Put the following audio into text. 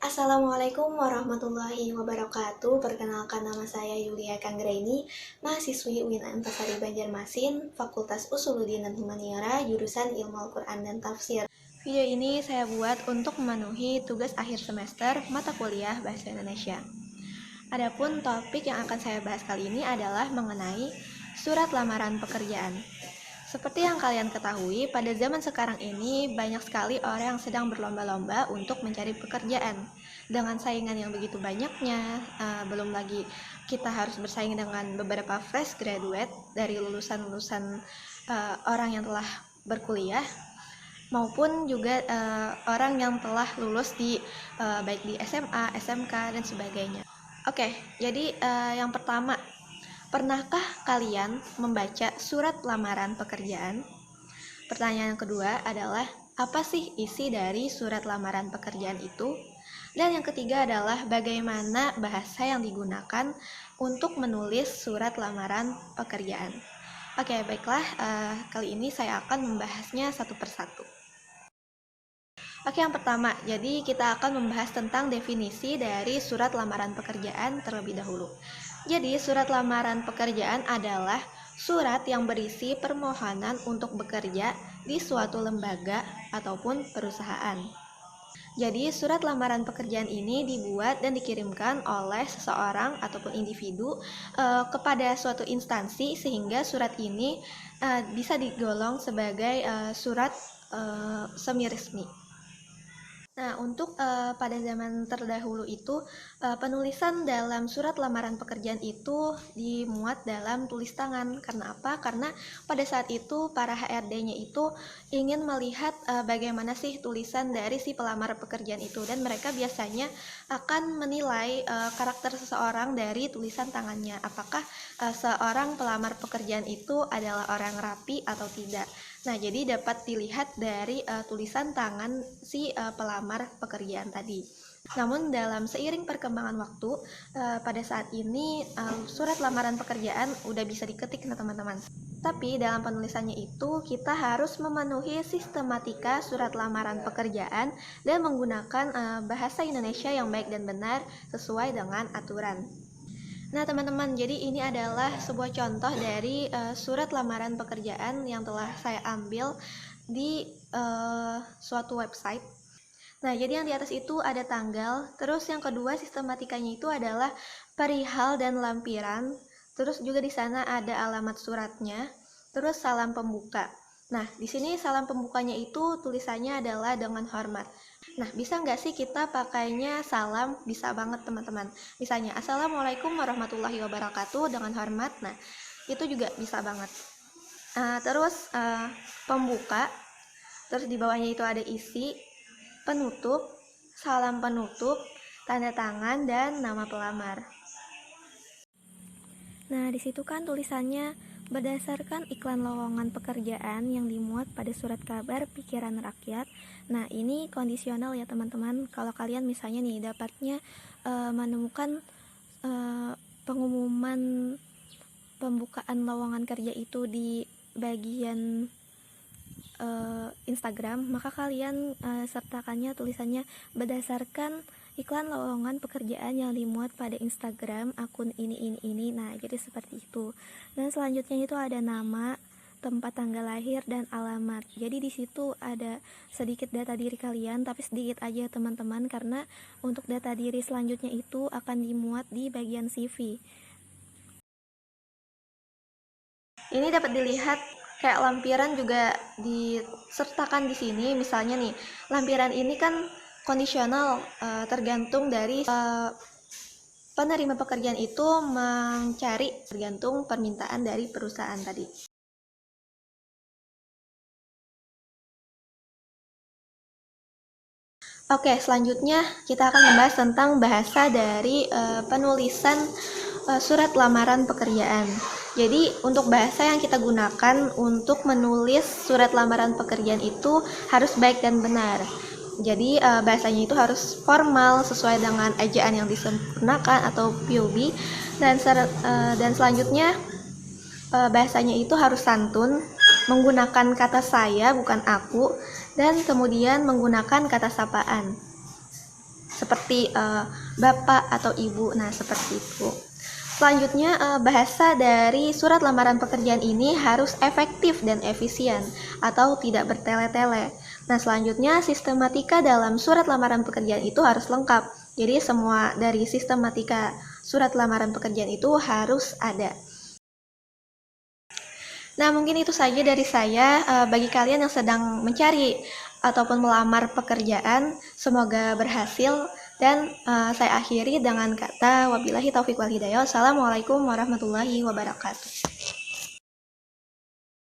Assalamualaikum warahmatullahi wabarakatuh. Perkenalkan, nama saya Yulia Kanggraini, mahasiswi UIN Antasari Banjarmasin, Fakultas Usuluddin dan Humaniora, jurusan Ilmu Al-Quran dan Tafsir. Video ini saya buat untuk memenuhi tugas akhir semester mata kuliah Bahasa Indonesia. Adapun topik yang akan saya bahas kali ini adalah mengenai surat lamaran pekerjaan. Seperti yang kalian ketahui, pada zaman sekarang ini banyak sekali orang yang sedang berlomba-lomba untuk mencari pekerjaan. Dengan saingan yang begitu banyaknya, belum lagi kita harus bersaing dengan beberapa fresh graduate dari lulusan-lulusan orang yang telah berkuliah, maupun juga orang yang telah lulus di baik di SMA, SMK, dan sebagainya. Oke, jadi yang pertama, pernahkah kalian membaca surat lamaran pekerjaan? Pertanyaan yang kedua adalah, apa sih isi dari surat lamaran pekerjaan itu? Dan yang ketiga adalah, bagaimana bahasa yang digunakan untuk menulis surat lamaran pekerjaan? Oke, baiklah, kali ini saya akan membahasnya satu persatu. Oke, yang pertama, jadi kita akan membahas tentang definisi dari surat lamaran pekerjaan terlebih dahulu. Jadi, surat lamaran pekerjaan adalah surat yang berisi permohonan untuk bekerja di suatu lembaga ataupun perusahaan. Jadi, surat lamaran pekerjaan ini dibuat dan dikirimkan oleh seseorang ataupun individu kepada suatu instansi, sehingga surat ini bisa digolong sebagai surat semi resmi. Nah, untuk pada zaman terdahulu itu, penulisan dalam surat lamaran pekerjaan itu dimuat dalam tulis tangan. Karena apa? Karena pada saat itu para HRD-nya itu ingin melihat bagaimana sih tulisan dari si pelamar pekerjaan itu, dan mereka biasanya akan menilai karakter seseorang dari tulisan tangannya. Apakah seorang pelamar pekerjaan itu adalah orang rapi atau tidak. Nah, jadi dapat dilihat dari tulisan tangan si pelamar pekerjaan tadi. Namun dalam seiring perkembangan waktu, pada saat ini surat lamaran pekerjaan udah bisa diketik nah teman-teman. Tapi dalam penulisannya itu kita harus memenuhi sistematika surat lamaran pekerjaan dan menggunakan bahasa Indonesia yang baik dan benar sesuai dengan aturan. Nah teman-teman, jadi ini adalah sebuah contoh dari surat lamaran pekerjaan yang telah saya ambil di suatu website. Nah, jadi yang di atas itu ada tanggal, terus yang kedua sistematikanya itu adalah perihal dan lampiran, terus juga di sana ada alamat suratnya, terus salam pembuka. Nah, di sini salam pembukanya itu tulisannya adalah dengan hormat. Nah, bisa nggak sih kita pakainya salam? Bisa banget teman-teman. Misalnya, Assalamualaikum warahmatullahi wabarakatuh dengan hormat. Nah, itu juga bisa banget. Terus pembuka, terus di bawahnya itu ada isi, penutup, salam penutup, tanda tangan, dan nama pelamar. Nah, di situ kan tulisannya berdasarkan iklan lowongan pekerjaan yang dimuat pada surat kabar Pikiran Rakyat. Nah, ini kondisional ya teman-teman. Kalau kalian misalnya nih dapatnya menemukan pengumuman pembukaan lowongan kerja itu di bagian Instagram, maka kalian sertakannya tulisannya berdasarkan iklan lowongan pekerjaan yang dimuat pada Instagram akun ini. Nah, jadi seperti itu. Dan selanjutnya itu ada nama, tempat tanggal lahir, dan alamat. Jadi di situ ada sedikit data diri kalian, tapi sedikit aja teman-teman, karena untuk data diri selanjutnya itu akan dimuat di bagian CV. Ini dapat dilihat kayak lampiran juga disertakan di sini. Misalnya nih, lampiran ini kan kondisional, tergantung dari penerima pekerjaan itu mencari tergantung permintaan dari perusahaan tadi. Oke, selanjutnya kita akan membahas tentang bahasa dari penulisan surat lamaran pekerjaan. Jadi untuk bahasa yang kita gunakan untuk menulis surat lamaran pekerjaan itu harus baik dan benar. Jadi bahasanya itu harus formal sesuai dengan ejaan yang disempurnakan atau POB, dan selanjutnya bahasanya itu harus santun, menggunakan kata saya bukan aku, dan kemudian menggunakan kata sapaan. seperti bapak atau ibu. Nah, seperti itu. Selanjutnya, bahasa dari surat lamaran pekerjaan ini harus efektif dan efisien atau tidak bertele-tele. Nah, selanjutnya sistematika dalam surat lamaran pekerjaan itu harus lengkap. Jadi semua dari sistematika surat lamaran pekerjaan itu harus ada. Nah, mungkin itu saja dari saya. Bagi kalian yang sedang mencari ataupun melamar pekerjaan, semoga berhasil. Dan saya akhiri dengan kata wabillahi taufiq wal hidayah. Wassalamualaikum warahmatullahi wabarakatuh.